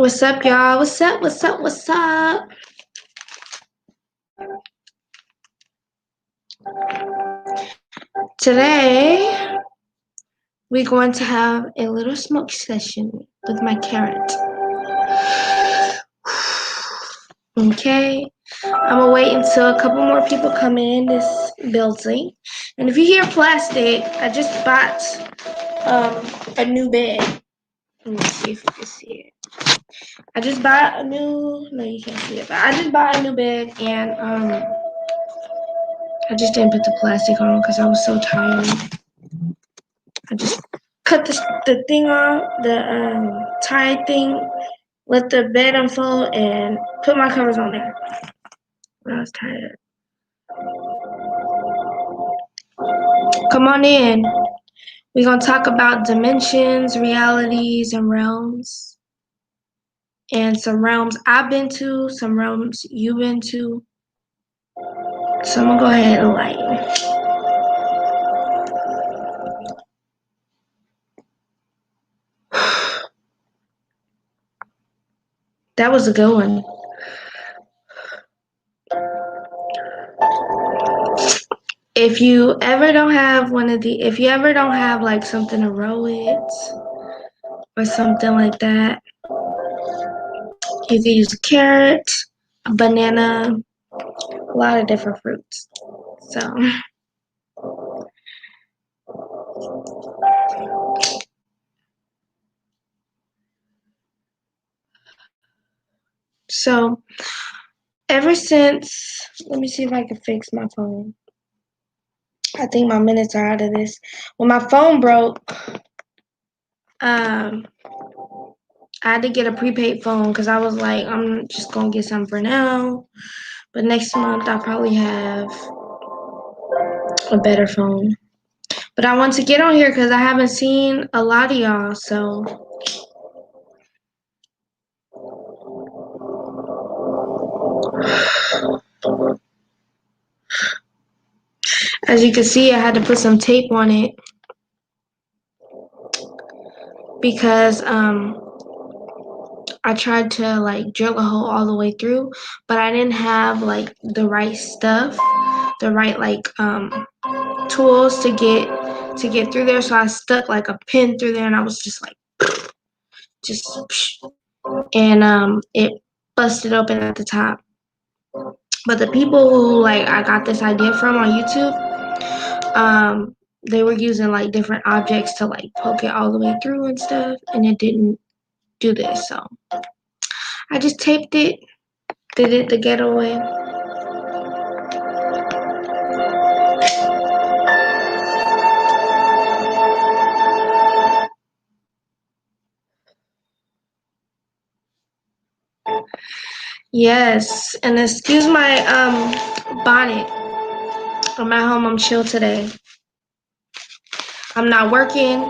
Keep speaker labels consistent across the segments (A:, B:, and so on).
A: What's up, y'all? What's up? What's up? What's up? Today, we're going to have a little smoke session with my carrot. Okay, I'm gonna wait until a couple more people come in this building. And if you hear plastic, I just bought a new bed. Let me see if you can see it. I just bought a new. No, you can't see it. But I just bought a new bed, and I just didn't put the plastic on because I was so tired. I just cut the thing off, the tie thing, let the bed unfold, and put my covers on there when I was tired. Come on in. We're going to talk about dimensions, realities, and realms. And some realms I've been to, some realms you've been to. So I'm going to go ahead and light. That was a good one. If you ever don't have like something to roll with or something like that, you can use a carrot, a banana, a lot of different fruits. So ever since, let me see if I can fix my phone. I think my minutes are out of this. When my phone broke, I had to get a prepaid phone because I was like, I'm just gonna get something for now. But next month I'll probably have a better phone. But I want to get on here because I haven't seen a lot of y'all, so as you can see, I had to put some tape on it because I tried to like drill a hole all the way through, but I didn't have like the right stuff, the right like tools to get through there. So I stuck like a pin through there, and I was just like, and it busted open at the top. But the people who like I got this idea from on YouTube, they were using like different objects to like poke it all the way through and stuff, and it didn't do this. So I just taped it, did it the ghetto way. Yes, and excuse my bonnet. I'm at home, I'm chill today. I'm not working,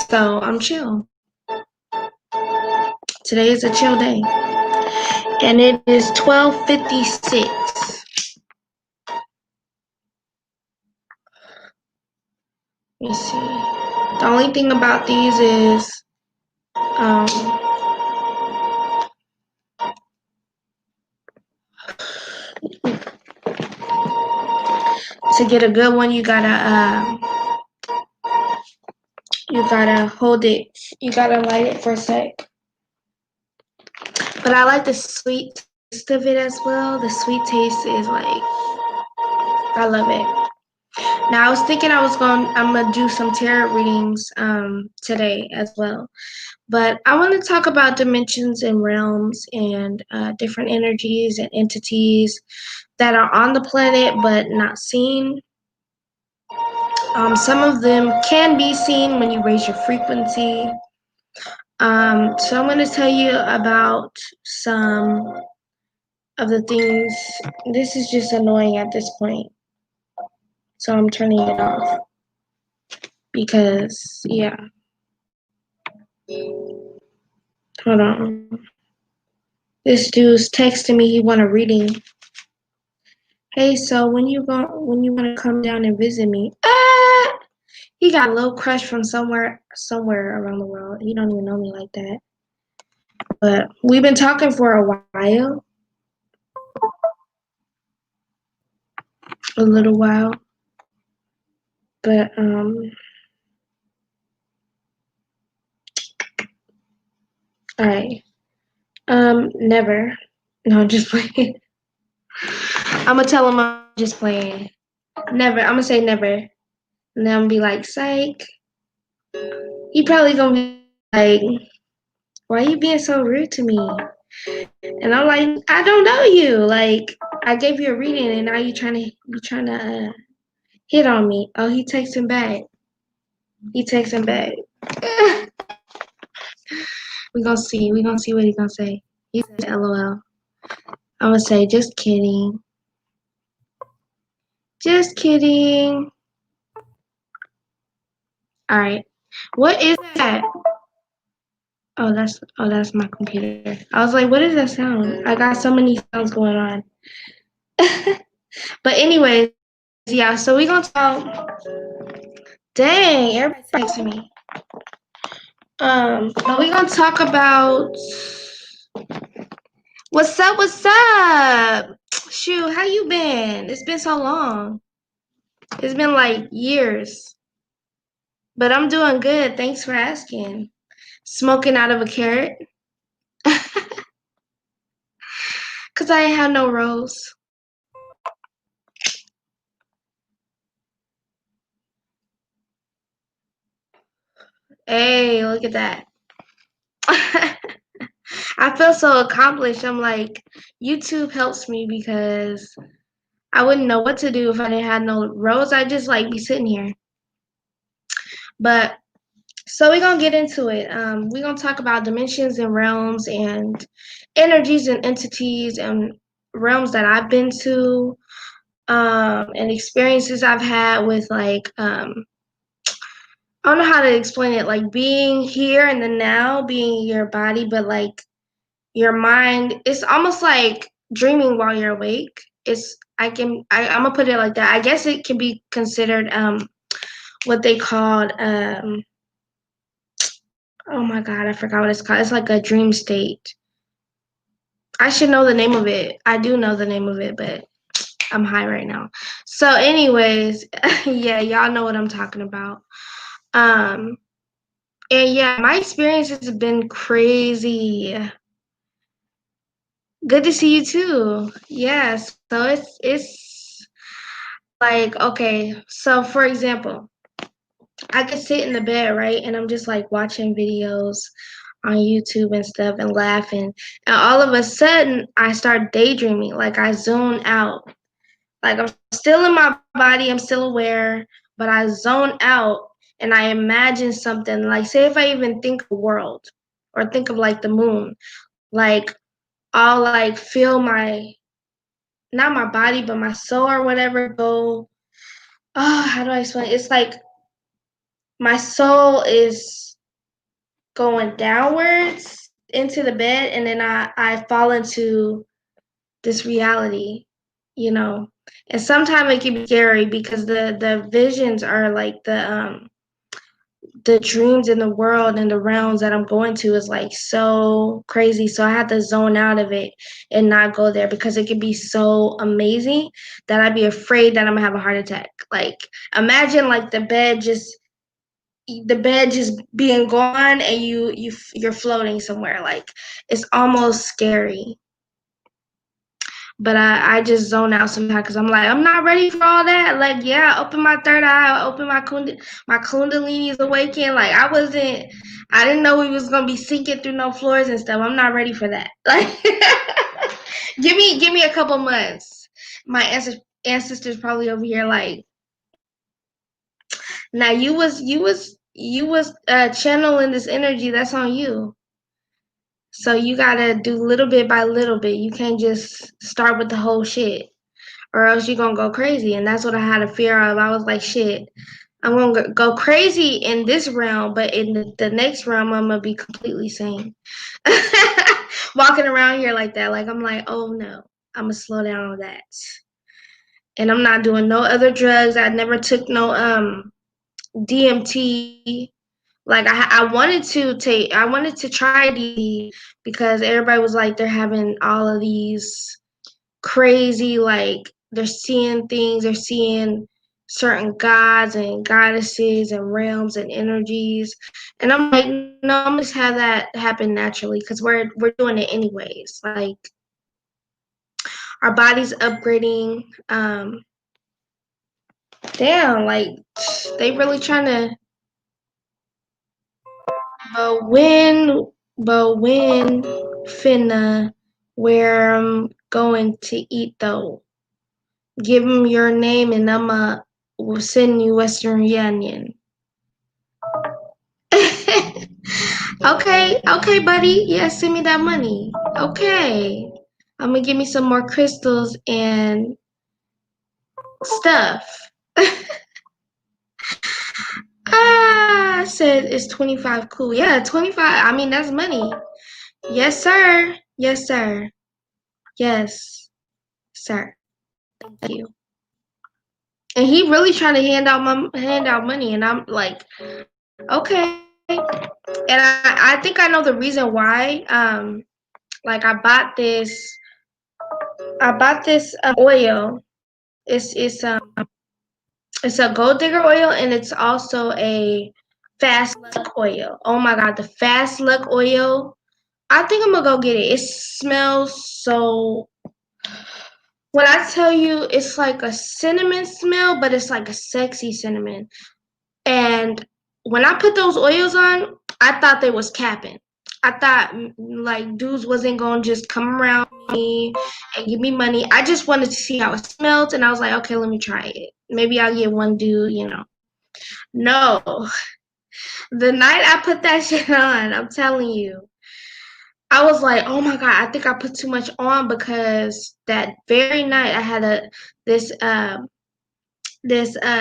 A: so I'm chill. Today is a chill day. And it is 12:56. Let me see. The only thing about these is to get a good one, you gotta hold it. You gotta light it for a sec. But I like the sweet taste of it as well. The sweet taste is like, I love it. Now I was thinking I'm gonna do some tarot readings today as well. But I want to talk about dimensions and realms and different energies and entities that are on the planet but not seen. Some of them can be seen when you raise your frequency. So I'm going to tell you about some of the things. This is just annoying at this point, so I'm turning it off because, yeah. Hold on. This dude's texting me he want a reading. Hey, so when you want to come down and visit me? He got a little crush from somewhere around the world. He don't even know me like that. But we've been talking for a while, a little while. But all right. Never. No, I'm just playing. I'm gonna tell him I'm just playing. Never. I'm gonna say never, and then I'm gonna be like, psych. He probably gonna be like, why are you being so rude to me? And I'm like, I don't know you. Like, I gave you a reading, and now you trying to hit on me. Oh, he takes him back. He takes him back. We gonna see. We gonna see what he gonna say. He said, "LOL." I'm gonna say, just kidding. Just kidding. All right. What is that? Oh, that's my computer. I was like, what is that sound? I got so many sounds going on. But anyways, yeah. So we gonna talk. Dang, everybody's texting me. But we gonna talk about what's up. What's up? Shoot, how you been? It's been so long. It's been like years. But I'm doing good. Thanks for asking. Smoking out of a carrot. Cause I ain't have no rose. Hey, look at that. I feel so accomplished. I'm like, YouTube helps me because I wouldn't know what to do if I didn't have no rose. I'd just like be sitting here. But so we're gonna get into it. We're gonna talk about dimensions and realms and energies and entities and realms that I've been to, and experiences I've had with like I don't know how to explain it, like being here in the now, being in your body, but like your mind, it's almost like dreaming while you're awake. I'm gonna put it like that. I guess it can be considered what they called oh my god, I forgot what it's called. It's like a dream state. I should know the name of it. I do know the name of it, but I'm high right now. So anyways, yeah, y'all know what I'm talking about. Um and yeah, my experiences have been crazy. Good to see you too. Yes. So it's like, okay, so for example, I could sit in the bed, right? And I'm just like watching videos on YouTube and stuff and laughing. And all of a sudden I start daydreaming. Like I zone out. Like I'm still in my body, I'm still aware, but I zone out and I imagine something. Like say if I even think of the world or think of like the moon, like I'll like feel my not my body, but my soul or whatever go. Oh, how do I explain? It's like my soul is going downwards into the bed, and then I fall into this reality, you know. And sometimes it can be scary because the visions are like the dreams in the world and the realms that I'm going to is like so crazy. So I have to zone out of it and not go there because it can be so amazing that I'd be afraid that I'm gonna have a heart attack. Like imagine like the bed just being gone and you're floating somewhere. Like it's almost scary. But I just zone out sometimes because I'm like, I'm not ready for all that. Like, yeah, I open my third eye, I open my kundalini's awakened. Like, I didn't know we was gonna be sinking through no floors and stuff. I'm not ready for that. Like, give me a couple months. My ancestors probably over here like, now you was channeling this energy. That's on you. So you gotta do little bit by little bit. You can't just start with the whole shit, or else you're gonna go crazy. And that's what I had a fear of. I was like, shit, I'm gonna go crazy in this realm, but in the next realm, I'm gonna be completely sane. Walking around here like that, like I'm like, oh no, I'm gonna slow down on that. And I'm not doing no other drugs. I never took no DMT. Like I wanted to try these because everybody was like they're having all of these crazy, like they're seeing things, they're seeing certain gods and goddesses and realms and energies. And I'm like, no, I'm gonna just have that happen naturally because we're doing it anyways. Like our body's upgrading. Damn, like they really trying to. But when finna where I'm going to eat though? Give him your name and I'ma will send you Western Union. Okay, buddy. Yeah, send me that money. Okay. I'm gonna give me some more crystals and stuff. I said it's 25 cool. Yeah, 25. I mean, that's money. Yes, sir. Yes, sir. Yes, sir. Thank you. And he really trying to hand out money, and I'm like, okay. And I think I know the reason why. Like I bought this oil. It's a gold digger oil, and it's also a fast luck oil. Oh my god, the fast luck oil. I think I'm gonna go get it. It smells so. When I tell you, it's like a cinnamon smell, but it's like a sexy cinnamon. And when I put those oils on, I thought they was capping. I thought like dudes wasn't gonna just come around me and give me money. I just wanted to see how it smelled, and I was like, okay, let me try it. Maybe I'll get one dude. No, the night I put that shit on, I'm telling you, I was like, oh my god, I think I put too much on because that very night I had this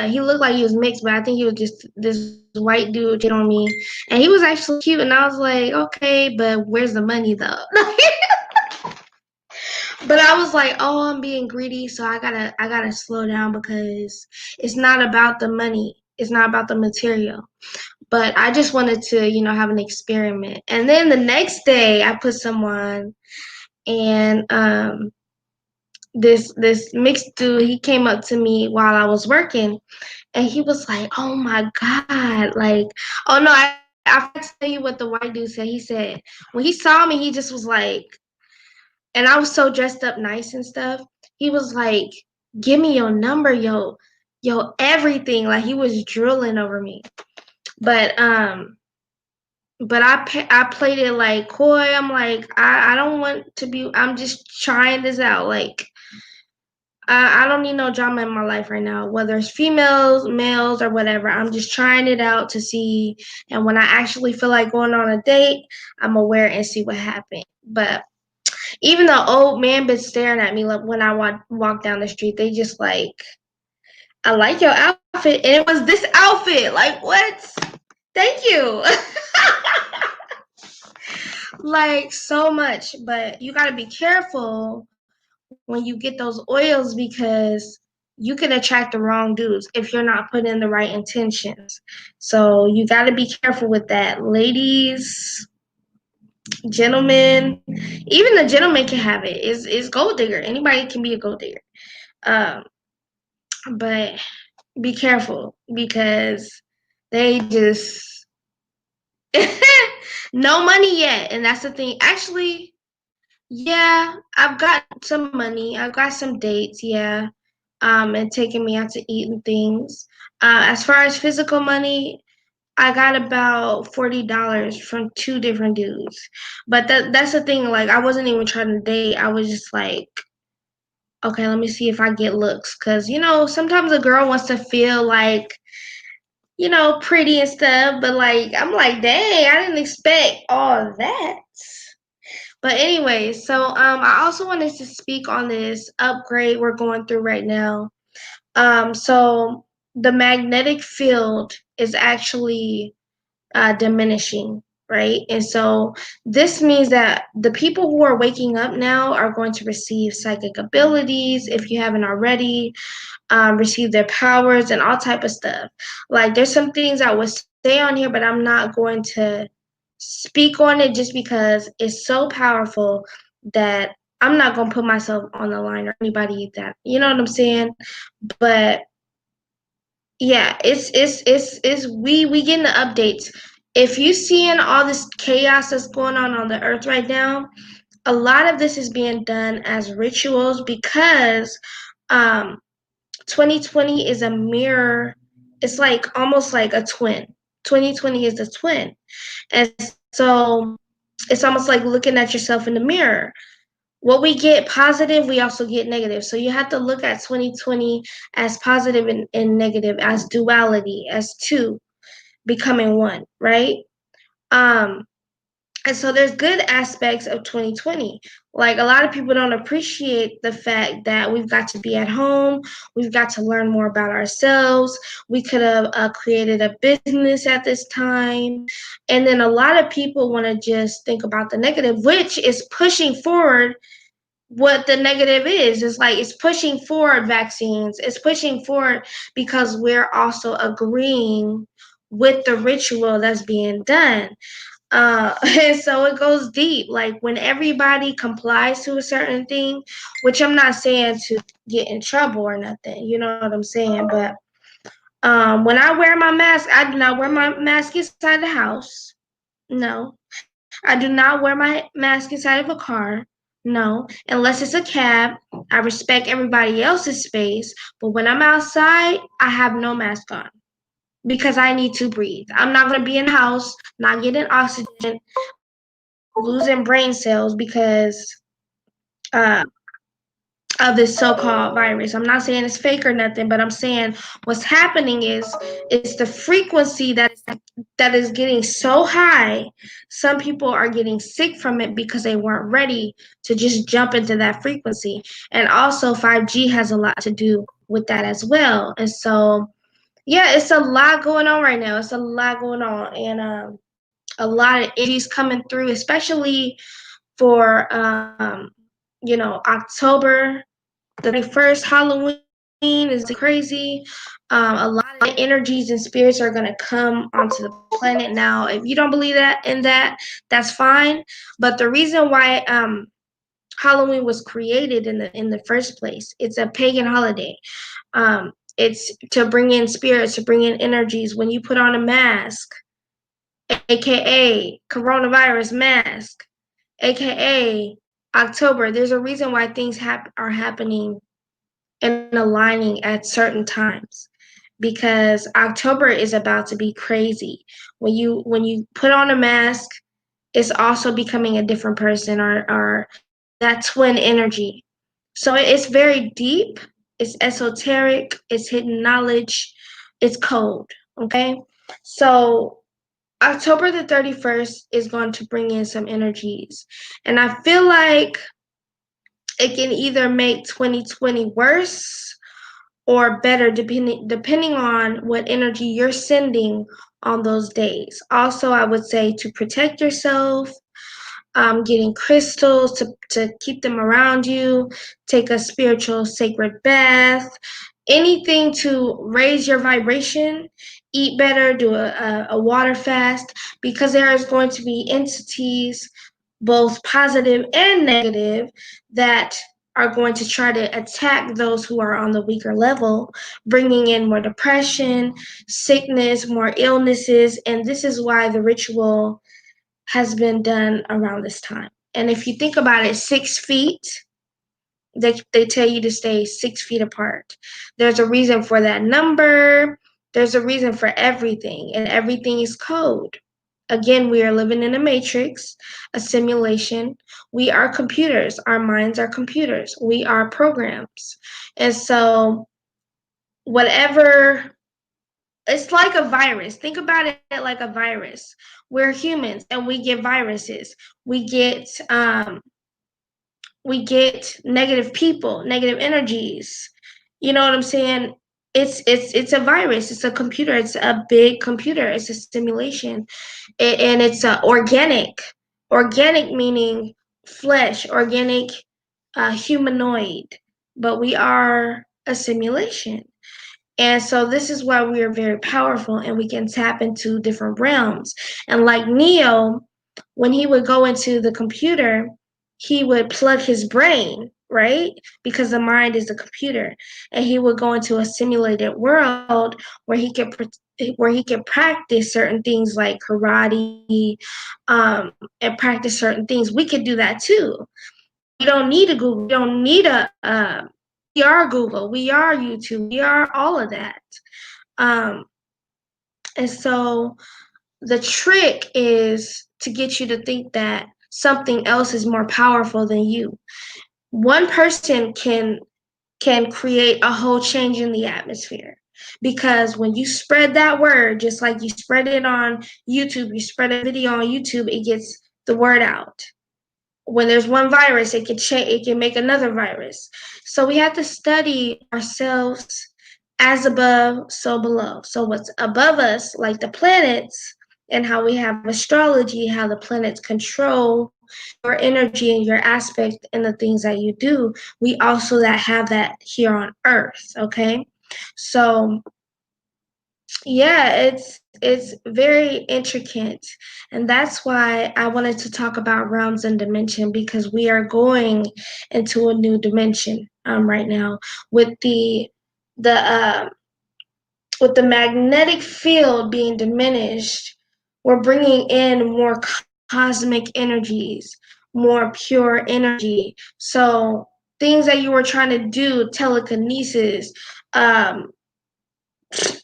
A: he looked like he was mixed, but I think he was just this white dude hit on me, and he was actually cute, and I was like, okay, but where's the money though? But I was like, oh, I'm being greedy, so I gotta slow down because it's not about the money, it's not about the material, but I just wanted to have an experiment. And then the next day I put some on, and this mixed dude, he came up to me while I was working. And he was like, "Oh my god!" Like, oh no, I forgot to tell you what the white dude said. He said when he saw me, he just was like, and I was so dressed up nice and stuff. He was like, "Give me your number, yo, everything." Like he was drooling over me. But I played it like coy. I'm like, I don't want to be. I'm just trying this out. Like I don't need no drama in my life right now, whether it's females, males, or whatever. I'm just trying it out to see. And when I actually feel like going on a date, I'm aware and see what happened. But even the old man been staring at me like when I walk down the street. They just like, I like your outfit. And it was this outfit. Like, what? Thank you. Like, so much. But you got to be careful when you get those oils because you can attract the wrong dudes if you're not putting in the right intentions. So you got to be careful with that. Ladies, gentlemen, even the gentleman can have it. It's gold digger. Anybody can be a gold digger. Um, but be careful because they just no money yet. And that's the thing. Actually, yeah, I've got some money. I've got some dates, yeah. And taking me out to eat and things. As far as physical money, I got about $40 from two different dudes. But that's the thing, like I wasn't even trying to date. I was just like, okay, let me see if I get looks. Cause sometimes a girl wants to feel like, pretty and stuff, but like I'm like, dang, I didn't expect all of that. But anyway, so I also wanted to speak on this upgrade we're going through right now. So the magnetic field is actually diminishing, right? And so this means that the people who are waking up now are going to receive psychic abilities if you haven't already. receive their powers and all type of stuff. Like there's some things I would say on here, but I'm not going to speak on it just because it's so powerful that I'm not gonna put myself on the line or anybody that you know what I'm saying. But yeah, it's we getting the updates. If you seeing all this chaos that's going on the earth right now, a lot of this is being done as rituals because um 2020 is a mirror. It's like almost like a twin. 2020 is a twin. And so it's almost like looking at yourself in the mirror. What we get positive, we also get negative. So you have to look at 2020 as positive and negative, as duality, as two becoming one, right? Um, and so there's good aspects of 2020. Like a lot of people don't appreciate the fact that we've got to be at home, we've got to learn more about ourselves. We could have created a business at this time. And then a lot of people want to just think about the negative, which is pushing forward what the negative is. It's like it's pushing forward vaccines, it's pushing forward because we're also agreeing with the ritual that's being done. And so it goes deep. Like when everybody complies to a certain thing, which I'm not saying to get in trouble or nothing, you know what I'm saying? But when I wear my mask, I do not wear my mask inside the house. No. I do not wear my mask inside of a car. No. Unless it's a cab. I respect everybody else's space. But when I'm outside, I have no mask on because I need to breathe. I'm not going to be in the house, not getting oxygen, losing brain cells because uh, of this so-called virus. I'm not saying it's fake or nothing, but I'm saying what's happening is it's the frequency that is getting so high. Some people are getting sick from it because they weren't ready to just jump into that frequency. And also 5G has a lot to do with that as well. And so yeah, it's a lot going on right now. It's a lot going on, and a lot of energies coming through, especially for October the 31st. Halloween is crazy. A lot of energies and spirits are going to come onto the planet. Now, if you don't believe that, that's fine. But the reason why Halloween was created in the first place, it's a pagan holiday. It's to bring in spirits, to bring in energies. When you put on a mask, aka coronavirus mask, aka October, there's a reason why things are happening and aligning at certain times, because October is about to be crazy. When you put on a mask, it's also becoming a different person, or that twin energy. So it's very deep, it's esoteric, it's hidden knowledge, it's code. Okay, so October the 31st is going to bring in some energies, and I feel like it can either make 2020 worse or better, depending on what energy you're sending on those days. Also, I would say to protect yourself, getting crystals to keep them around you, take a spiritual sacred bath, anything to raise your vibration, eat better, do a water fast, because there is going to be entities, both positive and negative, that are going to try to attack those who are on the weaker level, bringing in more depression, sickness, more illnesses. And this is why the ritual has been done around this time. And if you think about it, 6 feet, they tell you to stay 6 feet apart. There's a reason for that number. There's a reason for everything, and everything is code. Again, we are living in a matrix, a simulation. We are computers. Our minds are computers. We are programs. And so, whatever, it's like a virus. Think about it like a virus. We're humans and we get viruses. We get negative people, negative energies. You know what I'm saying? It's a virus. It's a computer. It's a big computer. It's a simulation, and it's organic. Organic meaning flesh. Organic, humanoid. But we are a simulation. And so this is why we are very powerful and we can tap into different realms. And like Neo, when he would go into the computer, he would plug his brain, right? Because the mind is the computer. And he would go into a simulated world where he could practice certain things like karate, and practice certain things. We could do that too. We don't need a Google. We don't need we are Google. We are YouTube. We are all of that. Um, and so the trick is to get you to think that something else is more powerful than you. One person can create a whole change in the atmosphere. Because when you spread that word, just like you spread it on YouTube, you spread a video on YouTube, it gets the word out. When there's one virus, it can make another virus. So we have to study ourselves as above, so below. So what's above us, like the planets, and how we have astrology, how the planets control your energy and your aspect and the things that you do, we also that have that here on Earth. Okay, so yeah, it's very intricate, and that's why I wanted to talk about realms and dimension, because we are going into a new dimension right now with the with the magnetic field being diminished. We're bringing in more cosmic energies, more pure energy. So things that you were trying to do, telekinesis, um,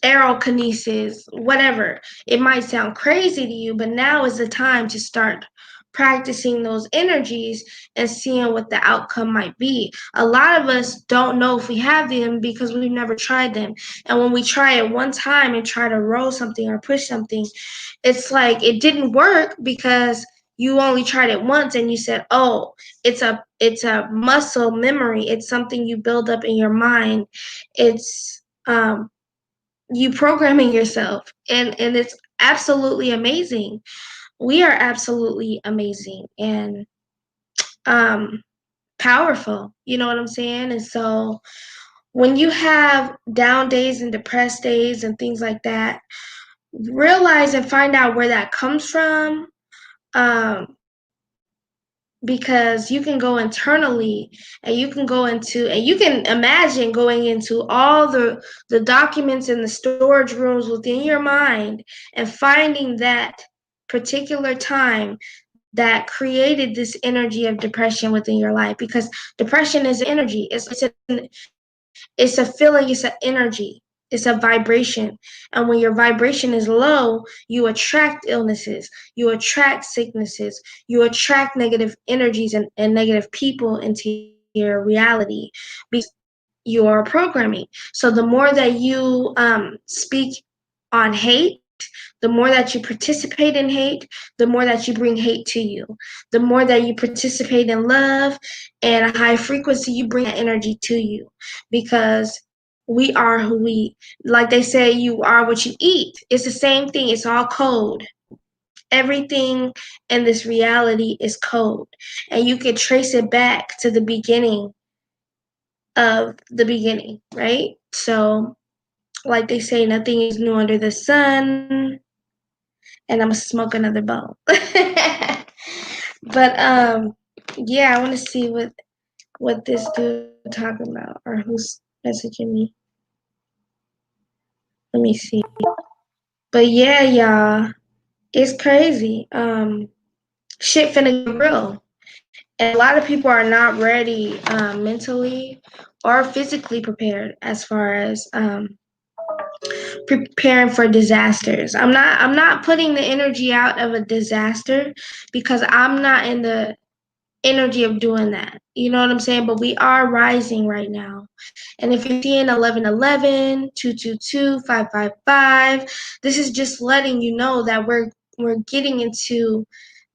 A: aerokinesis, whatever. It might sound crazy to you, but now is the time to start practicing those energies and seeing what the outcome might be. A lot of us don't know if we have them because we've never tried them. And when we try it one time and try to roll something or push something, it's like it didn't work because you only tried it once and you said, "Oh, it's a muscle memory. It's something you build up in your mind. It's you programming yourself, and it's absolutely amazing. We are absolutely amazing and um powerful, you know what I'm saying? And so when you have down days and depressed days and things like that, realize and find out where that comes from. um because you can go internally and you can go into and you can imagine going into all the documents in the storage rooms within your mind and finding that particular time that created this energy of depression within your life, because depression is energy. It's a feeling, it's an energy, it's a vibration. And when your vibration is low, you attract illnesses, you attract sicknesses, you attract negative energies and negative people into your reality because your programming. So the more that you speak on hate, the more that you participate in hate, the more that you bring hate to you. The more that you participate in love and a high frequency, you bring that energy to you, because we are who we, like they say, you are what you eat. It's the same thing. It's all code. Everything in this reality is code, and you can trace it back to the beginning of the beginning, right? So, like they say, nothing is new under the sun, and I'm gonna smoke another bowl. But yeah, I want to see what this dude talking about or who's messaging me. Let me see. But yeah, y'all, it's crazy. Shit finna get real, and a lot of people are not ready mentally or physically prepared as far as preparing for disasters. I'm not putting the energy out of a disaster because I'm not in the energy of doing that. You know what I'm saying? But we are rising right now. And if you're seeing 1111, 222, 555, this is just letting you know that we're getting into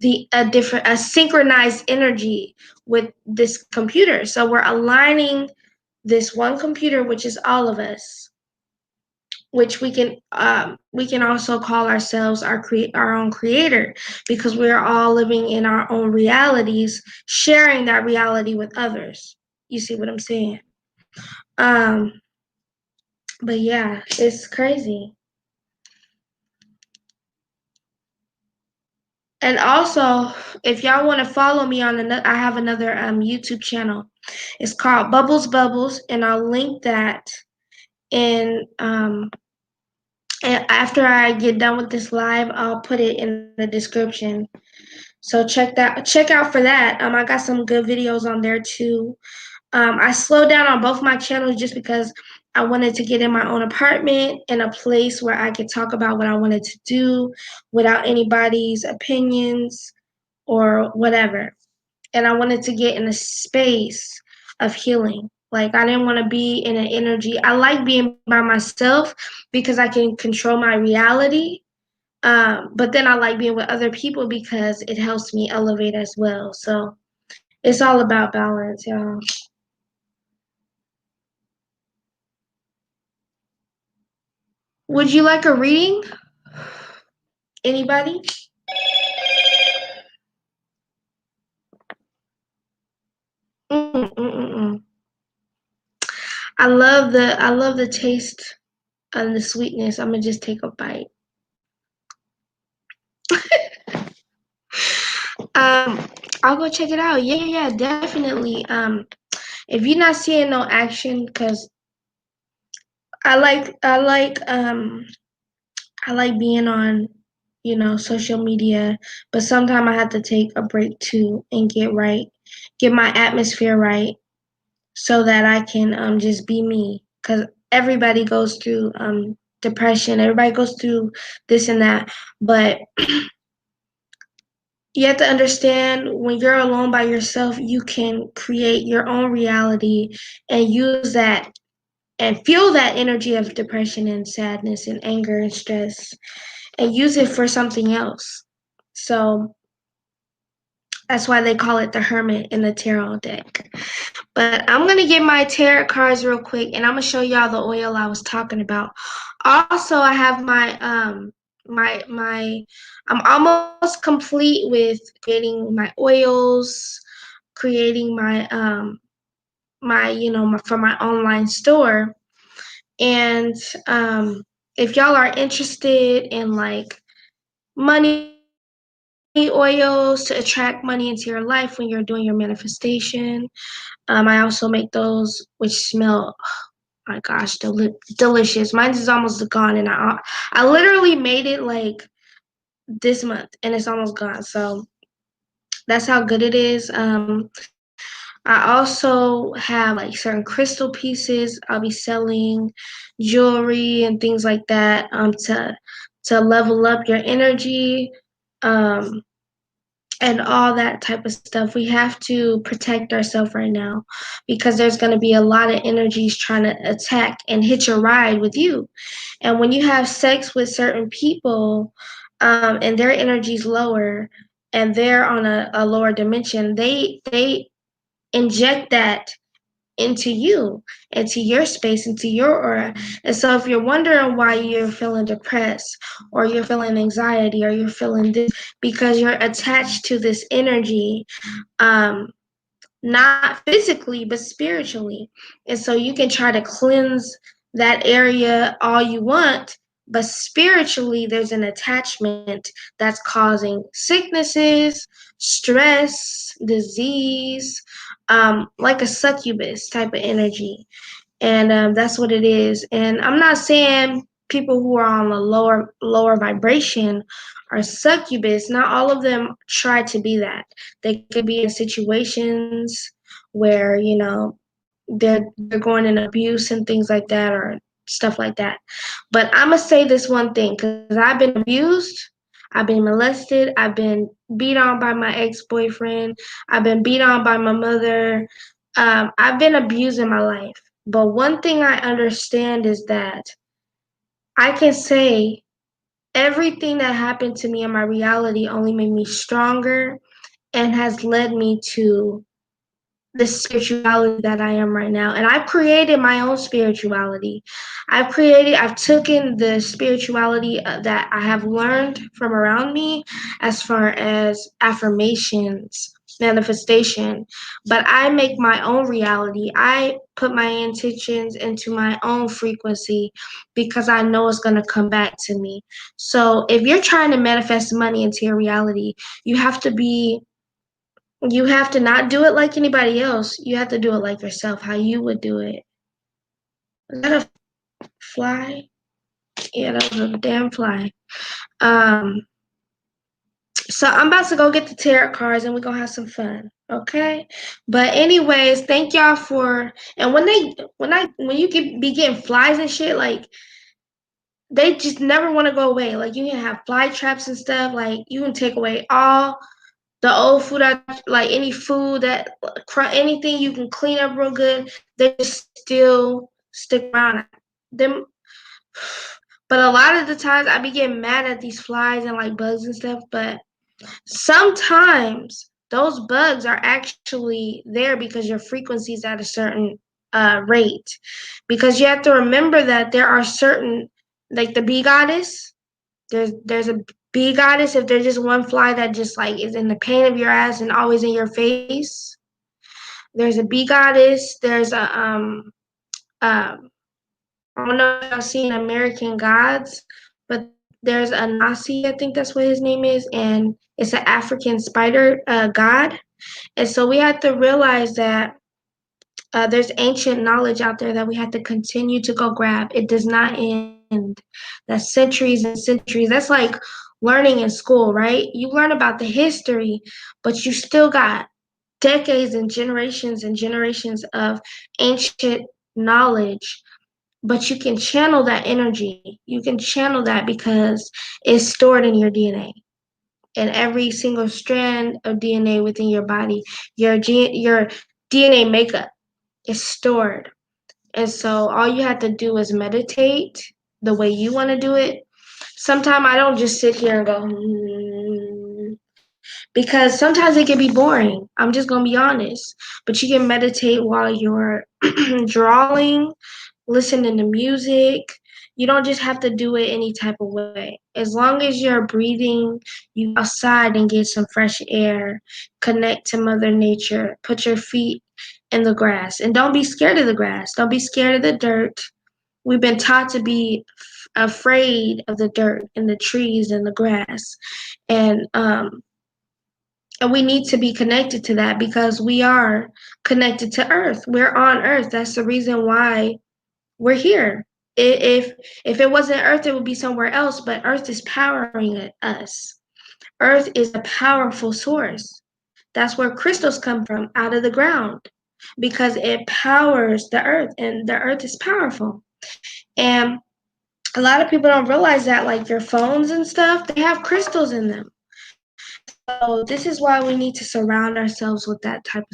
A: the a synchronized energy with this computer. So we're aligning this one computer, which is all of us, which we can also call ourselves our own creator, because we are all living in our own realities, sharing that reality with others. You see what I'm saying? Um, but yeah, it's crazy. And also, if y'all want to follow me on another, I have another YouTube channel. It's called Bubbles Bubbles, and I'll link that in and after I get done with this live, I'll put it in the description. So check out for that. I got some good videos on there too. I slowed down on both my channels just because I wanted to get in my own apartment in a place where I could talk about what I wanted to do without anybody's opinions or whatever. And I wanted to get in a space of healing. Like, I didn't want to be in an energy. I like being by myself because I can control my reality. But then I like being with other people because it helps me elevate as well. So it's all about balance, y'all. Would you like a reading? Anybody? Mm-mm-mm-mm. I love the taste and the sweetness. I'm gonna just take a bite. Um, I'll go check it out. Yeah, yeah, definitely. If you're not seeing no action, cause I like being on, social media, but sometimes I have to take a break too and get my atmosphere right, so that I can just be me. Cause everybody goes through depression. Everybody goes through this and that, but you have to understand when you're alone by yourself, you can create your own reality and use that and feel that energy of depression and sadness and anger and stress and use it for something else. So that's why they call it the hermit in the tarot deck. But I'm going to get my tarot cards real quick and I'm going to show y'all the oil I was talking about. Also, I have my I'm almost complete with creating my oils, creating my for my online store. And if y'all are interested in like money oils to attract money into your life when you're doing your manifestation, I also make those which smell, oh my gosh, delicious. Mine is almost gone, and I literally made it like this month, and it's almost gone. So that's how good it is. I also have like certain crystal pieces. I'll be selling jewelry and things like that to level up your energy. Um, and all that type of stuff. We have to protect ourselves right now because there's going to be a lot of energies trying to attack and hitch a ride with you. And when you have sex with certain people and their energy's lower and they're on a lower dimension, they inject that into you, into your space, into your aura. And so if you're wondering why you're feeling depressed or you're feeling anxiety or you're feeling this, because you're attached to this energy, um, not physically, but spiritually. And so you can try to cleanse that area all you want, but spiritually, there's an attachment that's causing sicknesses, stress, disease, like a succubus type of energy. And that's what it is. And I'm not saying people who are on a lower vibration are succubus. Not all of them try to be that. They could be in situations where they're going in abuse and things like that or stuff like that. But I'm gonna say this one thing because I've been abused. I've been molested. I've been beat on by my ex-boyfriend. I've been beat on by my mother. I've been abused in my life. But one thing I understand is that I can say everything that happened to me in my reality only made me stronger and has led me to the spirituality that I am right now. And I've created my own spirituality. I've taken the spirituality that I have learned from around me as far as affirmations, manifestation, but I make my own reality. put my intentions into my own frequency because I know it's going to come back to me. So if you're trying to manifest money into your reality, you have to not do it like anybody else. You have to do it like yourself, how you would do it. Is that a fly? Yeah, that was a damn fly. So I'm about to go get the tarot cards and we're gonna have some fun. Okay. But anyways, thank y'all for, and when you be getting flies and shit, like they just never want to go away. Like you can have fly traps and stuff, like you can take away all the old food out, like any food that anything you can clean up real good, they just still stick around them. But a lot of the times I be getting mad at these flies and like bugs and stuff, but sometimes those bugs are actually there because your frequency is at a certain rate. Because you have to remember that there are certain, like the bee goddess, there's a bee goddess. If there's just one fly that just like is in the pain of your ass and always in your face, there's a bee goddess. There's a I don't know if I've seen American Gods, but there's a Nasi, I think that's what his name is, and it's an African spider god. And so we have to realize that there's ancient knowledge out there that we have to continue to go grab. It does not end. That's centuries and centuries. That's like learning in school, right? You learn about the history, but you still got decades and generations of ancient knowledge, but you can channel that energy. You can channel that because it's stored in your DNA. And every single strand of DNA within your body, your DNA makeup is stored. And so all you have to do is meditate the way you want to do it. Sometimes I don't just sit here and go, because sometimes it can be boring. I'm just going to be honest. But you can meditate while you're drawing, listening to music. You don't just have to do it any type of way. As long as you're breathing, you go outside and get some fresh air, connect to Mother Nature, put your feet in the grass. And don't be scared of the grass. Don't be scared of the dirt. We've been taught to be afraid of the dirt and the trees and the grass. And we need to be connected to that because we are connected to Earth. We're on Earth. That's the reason why we're here. If it wasn't Earth, it would be somewhere else, but Earth is powering us. Earth is a powerful source. That's where crystals come from, out of the ground, because it powers the Earth, and the Earth is powerful. And a lot of people don't realize that, like your phones and stuff, they have crystals in them. So this is why we need to surround ourselves with that type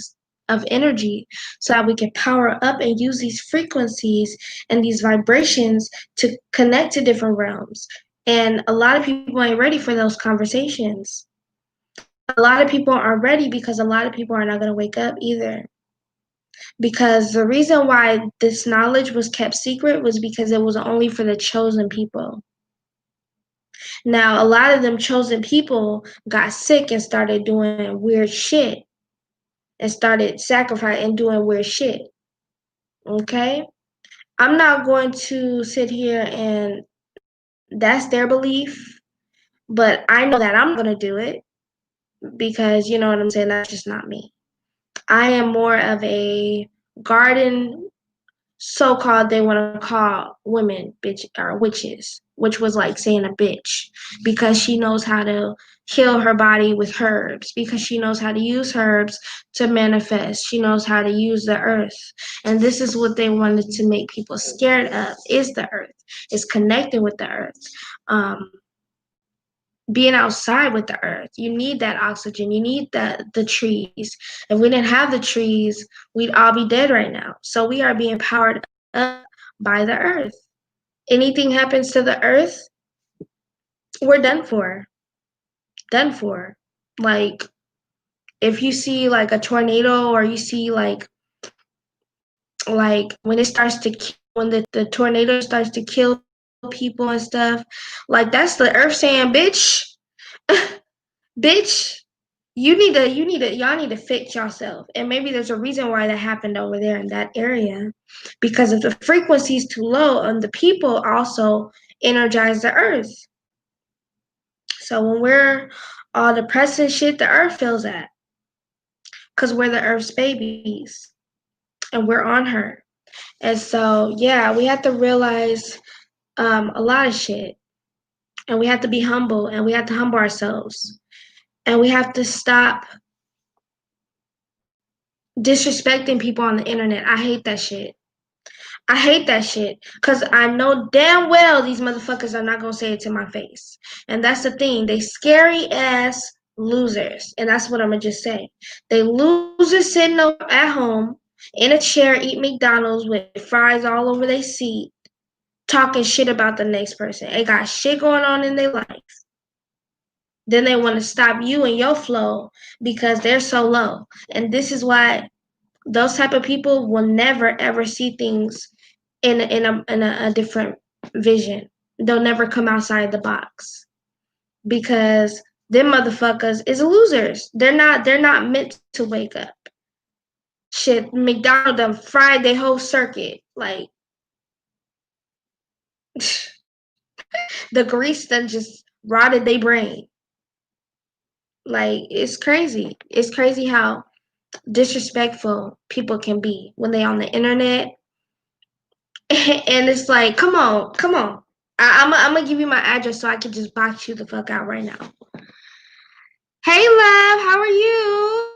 A: of energy so that we can power up and use these frequencies and these vibrations to connect to different realms. And a lot of people ain't ready for those conversations. A lot of people aren't ready because a lot of people are not going to wake up either. Because the reason why this knowledge was kept secret was because it was only for the chosen people. Now, a lot of them chosen people got sick and started doing weird shit and started sacrificing and doing weird shit. Okay? I'm not going to sit here and that's their belief, but I know that I'm going to do it because, you know what I'm saying, that's just not me. I am more of a garden, so-called, they want to call women bitch or witches, which was like saying a bitch, because she knows how to heal her body with herbs, because she knows how to use herbs to manifest. She knows how to use the earth. And this is what they wanted to make people scared of, is the earth, is connecting with the earth. Being outside with the earth. You need that oxygen. You need the trees. If we didn't have the trees, we'd all be dead right now. So we are being powered up by the earth. Anything happens to the earth, we're done for. Done for. Like, if you see like a tornado, or you see like when it starts to when the tornado starts to kill people and stuff, like that's the earth saying, bitch, bitch, y'all need to fix yourself. And maybe there's a reason why that happened over there in that area. Because if the frequency is too low, and the people also energize the earth. So when we're all depressed and shit, the earth feels that. Because we're the earth's babies. And we're on her. And so, yeah, we have to realize a lot of shit. And we have to be humble, and we have to humble ourselves. And we have to stop disrespecting people on the internet. I hate that shit. I hate that shit. Because I know damn well these motherfuckers are not going to say it to my face. And that's the thing. They scary ass losers. And that's what I'm going to just say. They losers sitting up at home in a chair, eat McDonald's with fries all over their seat, talking shit about the next person. They got shit going on in their life. Then they want to stop you and your flow because they're so low. And this is why those type of people will never ever see things in a different vision. They'll never come outside the box because them motherfuckers is losers. They're not meant to wake up. Shit, McDonald's done fried their whole circuit. Like the grease done just rotted their brain. Like it's crazy. It's crazy how disrespectful people can be when they on the internet. And it's like, come on, come on. I'm gonna give you my address so I can just box you the fuck out right now. Hey, love, how are you?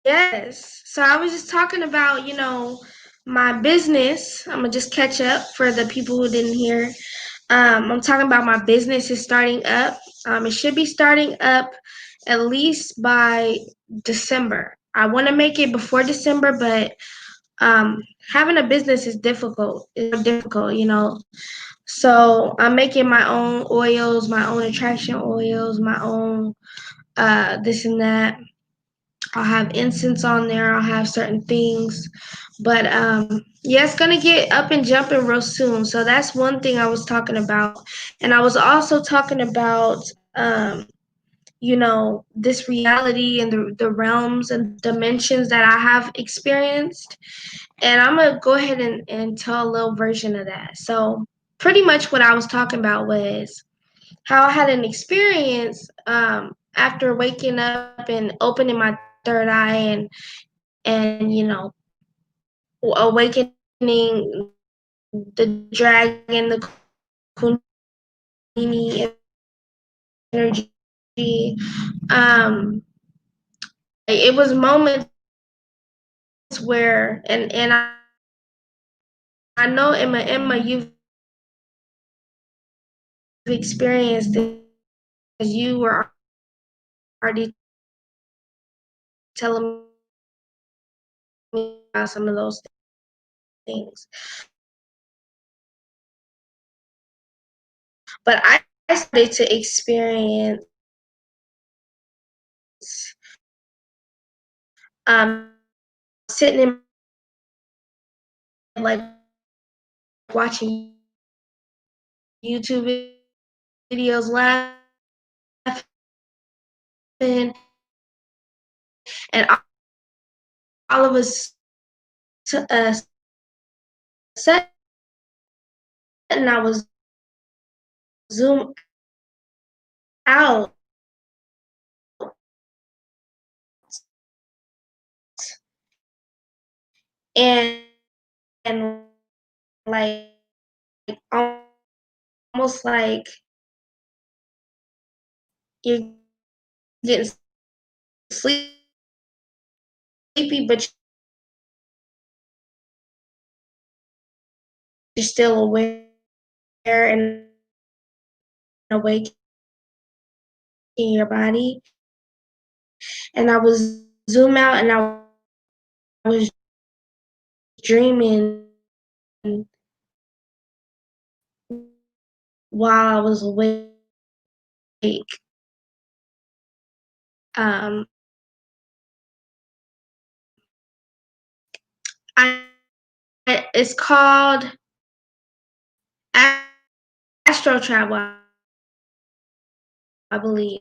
A: Yes. So I was just talking about, my business. I'm gonna just catch up for the people who didn't hear. I'm talking about my business is starting up. It should be starting up at least by December. I want to make it before December, but having a business is difficult. It's difficult. So I'm making my own oils, my own attraction oils, my own this and that. I'll have incense on there. I'll have certain things. But yeah, it's gonna get up and jumping real soon. So that's one thing I was talking about. And I was also talking about this reality and the realms and dimensions that I have experienced. And I'm gonna go ahead and tell a little version of that. So pretty much what I was talking about was how I had an experience after waking up and opening my third eye and awakening the dragon, the kundalini energy. Um, it was moments where and I know Emma, you've experienced this. You were already telling me about some of those things. But I started to experience sitting in like watching YouTube videos, laughing, and all of us sudden I was zoomed out and and like almost like you're getting sleepy, but you're still aware and awake in your body. And I was zoom out and I was dreaming while I was awake. Um, I it's called astro travel. I believe.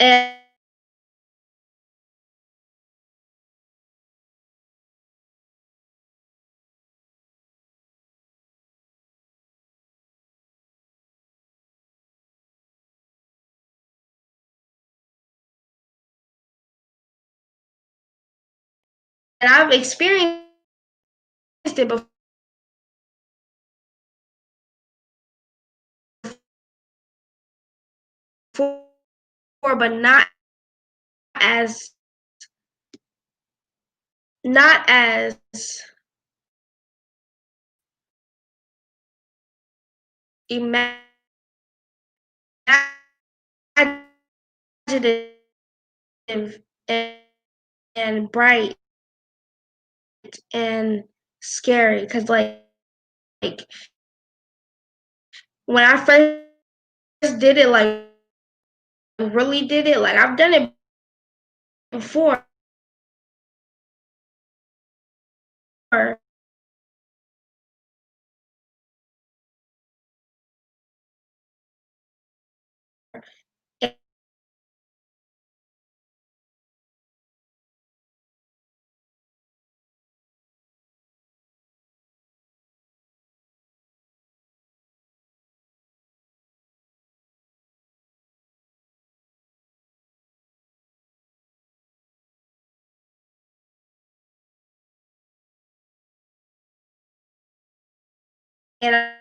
A: And I've experienced it before, but as not as imaginative and, and bright and scary. Because like when I first did it, like really did it, like I've done it before. And